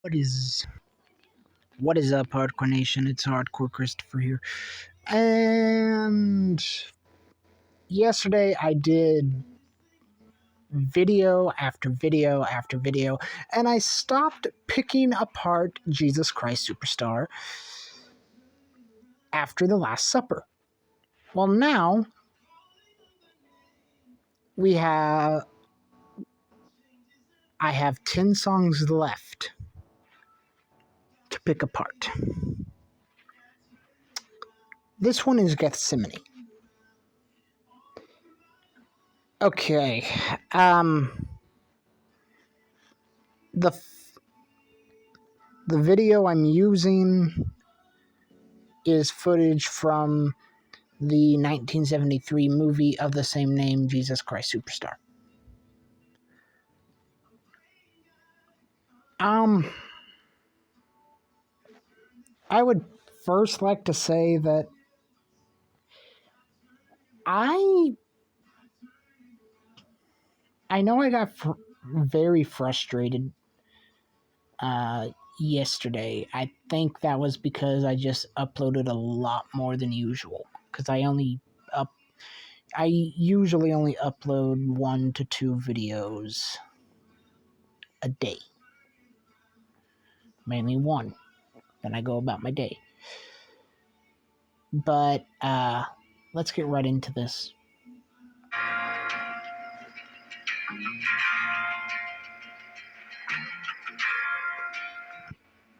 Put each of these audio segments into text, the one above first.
What is up, Hardcore Nation? It's Hardcore Christopher here. And yesterday I did video after video after video, and I stopped picking apart Jesus Christ Superstar after the Last Supper. Well, now I have 10 songs left to pick apart. This one is Gethsemane. Okay, the video I'm using is footage from the 1973 movie of the same name, Jesus Christ Superstar. I would first like to say that I know I got very frustrated yesterday. I think that was because I just uploaded a lot more than usual, because I usually only upload 1 to 2 videos a day. Mainly 1. Then I go about my day. But let's get right into this.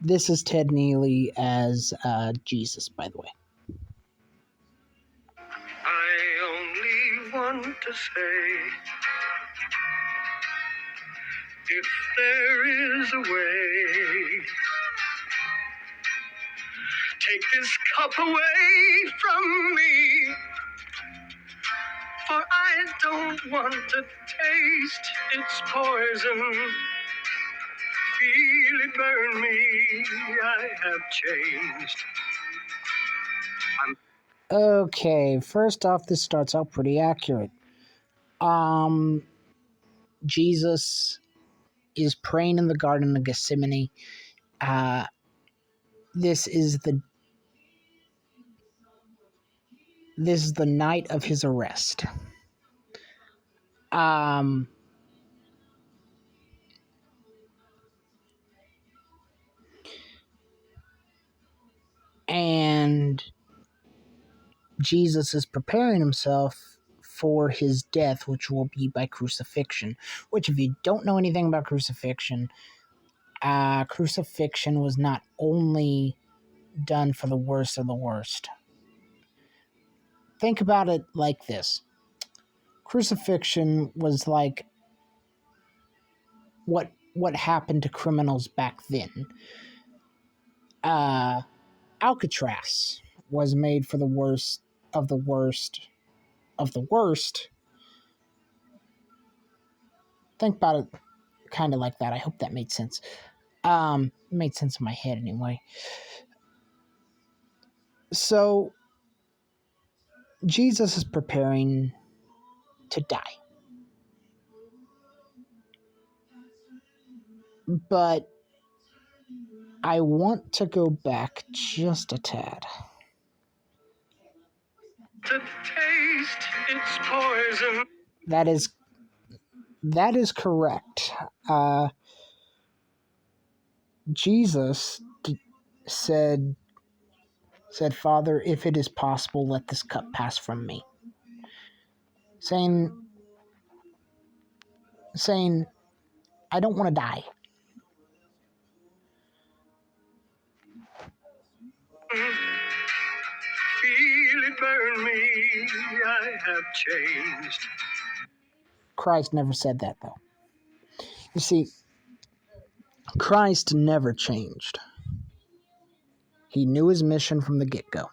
This is Ted Neely as Jesus, by the way. I only want to say, if there is a way, take this cup away from me, for I don't want to taste its poison. Feel it burn me, I have changed. Okay, first off, this starts out pretty accurate. Jesus is praying in the Garden of Gethsemane. This is the night of his arrest. And Jesus is preparing himself for his death, which will be by crucifixion. Which, if you don't know anything about crucifixion, crucifixion was not only done for the worst of the worst. Think about it like this. Crucifixion was like what happened to criminals back then. Alcatraz was made for the worst of the worst of the worst. Think about it kind of like that. I hope that made sense. It made sense in my head anyway. So Jesus is preparing to die. But I want to go back just a tad. To taste its poison. That is correct. Jesus said, Father, if it is possible, let this cup pass from me. Saying, I don't want to die. Feel it burn me, I have changed. Christ never said that, though. You see, Christ never changed. He knew his mission from the get-go.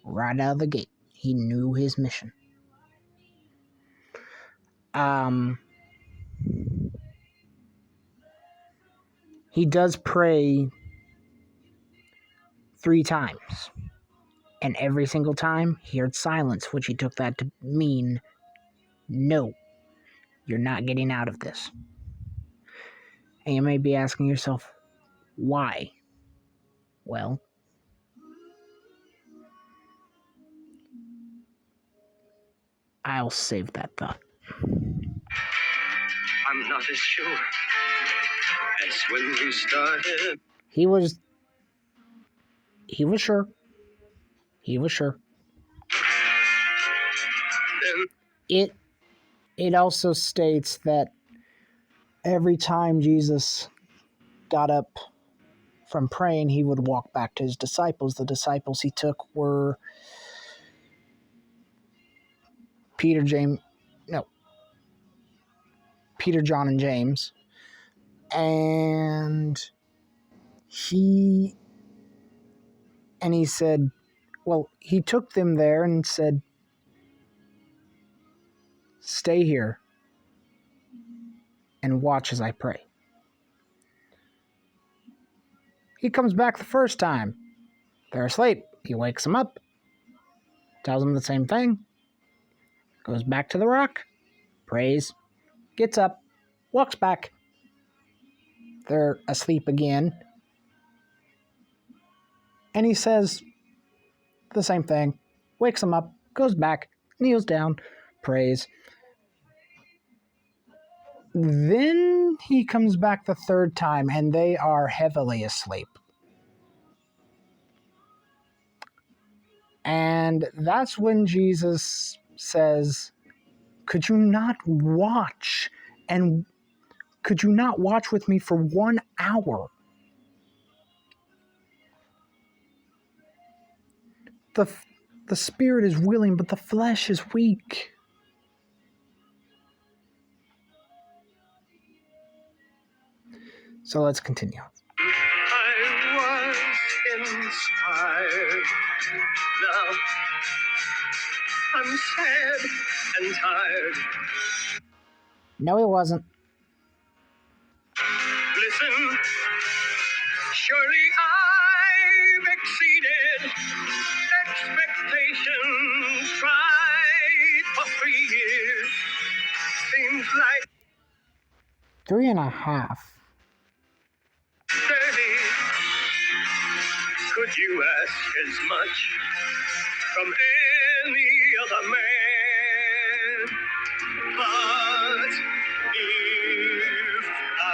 Right out of the gate, he knew his mission. He does pray 3 times. And every single time, he heard silence, which he took that to mean, no, you're not getting out of this. And you may be asking yourself, Why? Well, I'll save that thought. I'm not as sure as when we started. He was sure. He was sure. Then It also states that every time Jesus got up from praying, he would walk back to his disciples. The disciples he took were Peter, John, and James. And he said, well, he took them there and said, stay here and watch as I pray. He comes back the first time. They're asleep. He wakes them up, tells them the same thing, goes back to the rock, prays, gets up, walks back. They're asleep again. And he says the same thing, wakes them up, goes back, kneels down, prays. Then he comes back the third time, and they are heavily asleep. And that's when Jesus says, could you not watch? And could you not watch with me for 1 hour? The spirit is willing, but the flesh is weak. So let's continue. I was inspired. Now I'm sad and tired. No, it wasn't. Listen, surely I've exceeded expectations. Tried for 3 years. Seems like 3.5. 30. Could you ask as much from any other man? But if I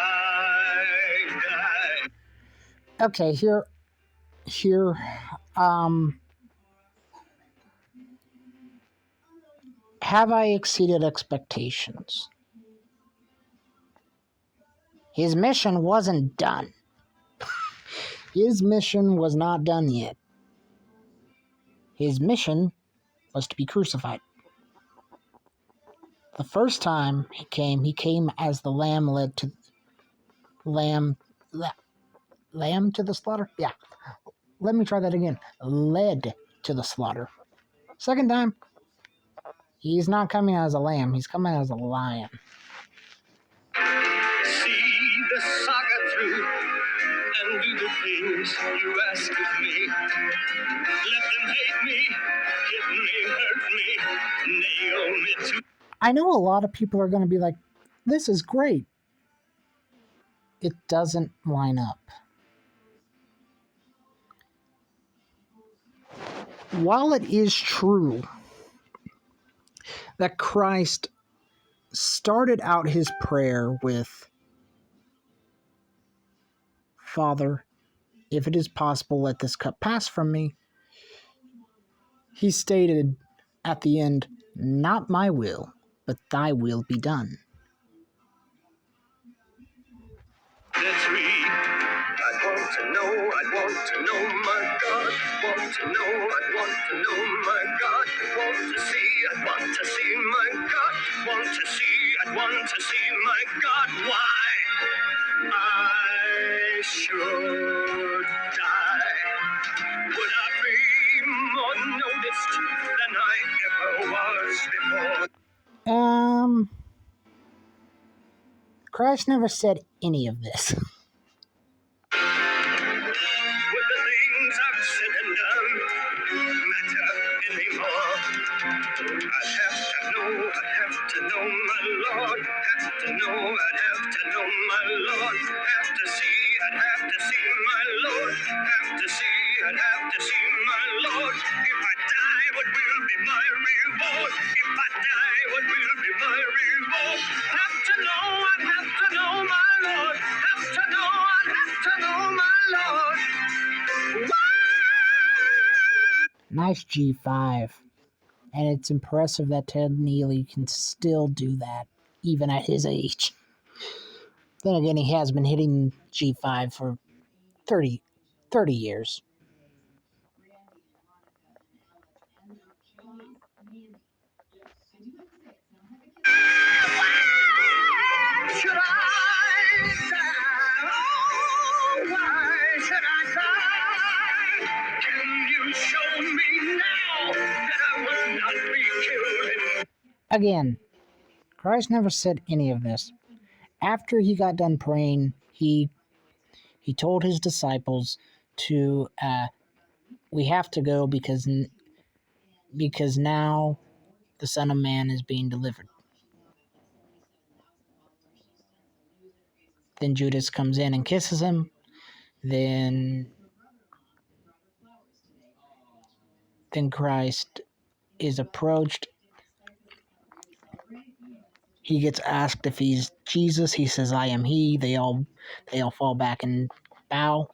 die. Okay, here, have I exceeded expectations? His mission wasn't done. His mission was not done yet. His mission was to be crucified. The first time he came as the lamb led to lamb to the slaughter? Yeah. Let me try that again. Led to the slaughter. Second time, he's not coming as a lamb, he's coming as a lion. See the saga through and do the things you ask of me. Let them hate me, hit me, hurt me, nail me to. I know a lot of people are going to be like, this is great. It doesn't line up. While it is true that Christ started out his prayer with, Father, if it is possible, let this cup pass from me, he stated at the end, not my will, but thy will be done. Let's read. I want to know my God. Want to know, I want to know my God. Want to see, I want to see my God. Want to see, I want to see my God. Why I should die? Would I be more noticed than I ever was before? Christ never said any of this. Would the things I've said and done matter anymore? I'd have to know my Lord. Have to know, I'd have to know my Lord. Have to see, I'd I'd have to see my Lord. I'd have to see my Lord. If I die, what will be my reward? If I die, what will be my reward? Have to know, I'd have to know my Lord. Have to know, I'd have to know my Lord. Nice G5. And it's impressive that Ted Neely can still do that, even at his age. Then again, he has been hitting G5 for 30 years. Should I die? Oh, why should I die? Can you show me now that I would not be killed? Again, Christ never said any of this. After he got done praying, he told his disciples to we have to go because now the Son of Man is being delivered. Then Judas comes in and kisses him. Then Christ is approached. He gets asked if he's Jesus. He says, "I am he." They all fall back and bow.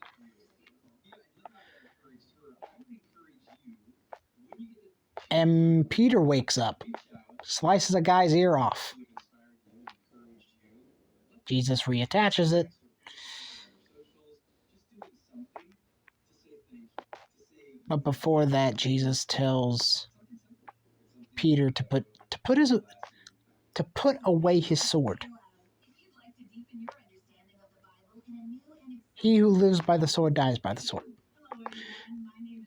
And Peter wakes up, slices a guy's ear off. Jesus reattaches it. But before that, Jesus tells Peter to put away his sword. He who lives by the sword dies by the sword.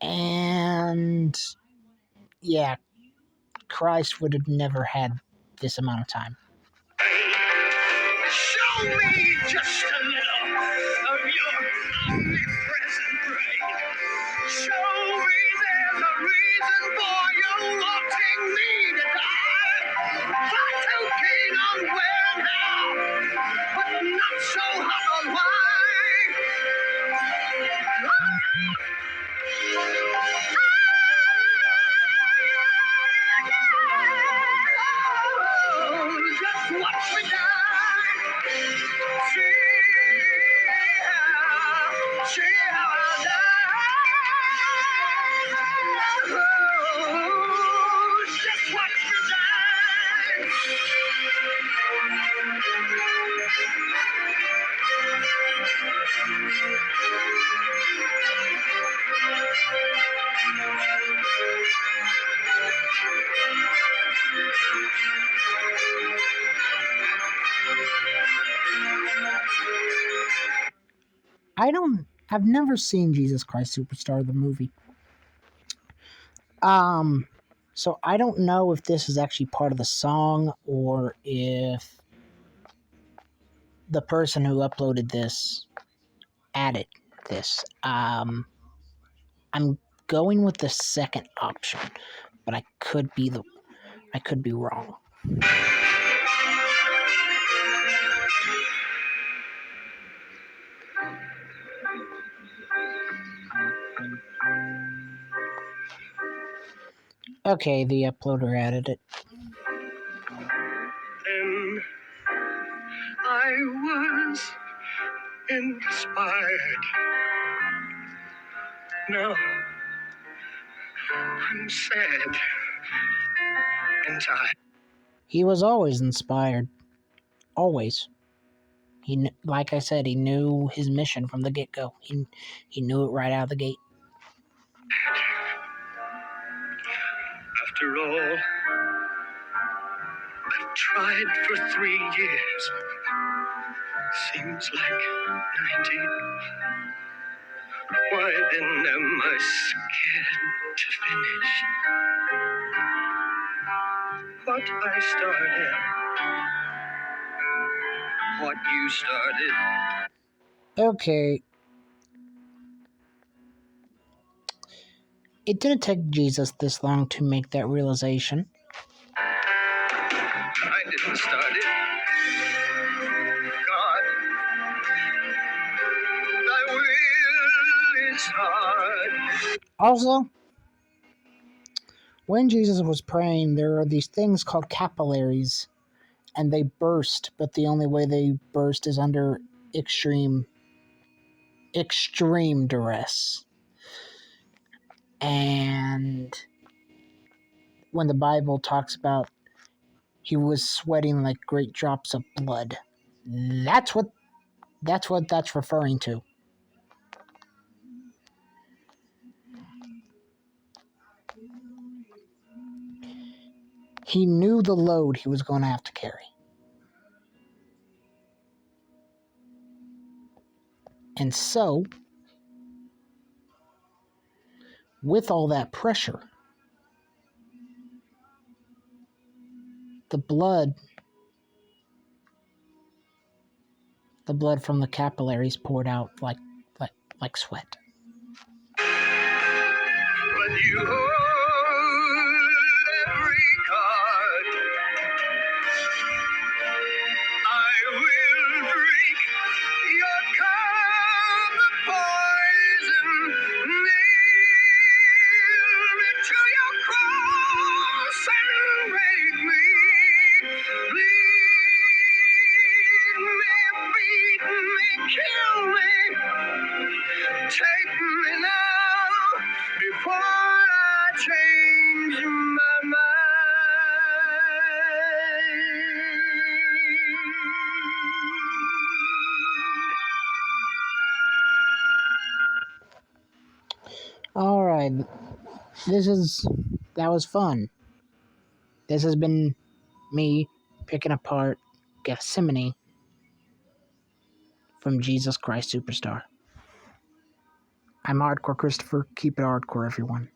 And yeah, Christ would have never had this amount of time. Show me just a little of your omnipresent reign. Show me there's a reason for you wanting me to die. Hot to king on where and how, but not so hot on why. Just watch me die. See how I die. Just watch me I've never seen Jesus Christ Superstar, the movie. So I don't know if this is actually part of the song or if the person who uploaded this added this. I'm going with the second option, but I could be wrong. Okay, the uploader added it. Then I was inspired. Now I'm sad and tired. He was always inspired. Always. Like I said, he knew his mission from the get-go. He knew it right out of the gate. After all, I've tried for 3 years. Seems like 90. Why then am I scared to finish what I started? What you started. Okay. It didn't take Jesus this long to make that realization. I didn't start it. God his heart. Also, when Jesus was praying, there are these things called capillaries, and they burst, but the only way they burst is under extreme duress. And when the Bible talks about he was sweating like great drops of blood, that's what that's referring to. He knew the load he was going to have to carry. And so, with all that pressure, the blood from the capillaries poured out like sweat. But you hold every card. I will drink your cup of poison. Nail me to your cross and break me. Bleed me, beat me, kill me. Take me now before I change my mind. All right, that was fun. This has been me picking apart Gethsemane from Jesus Christ Superstar. I'm Hardcore Christopher. Keep it hardcore, everyone.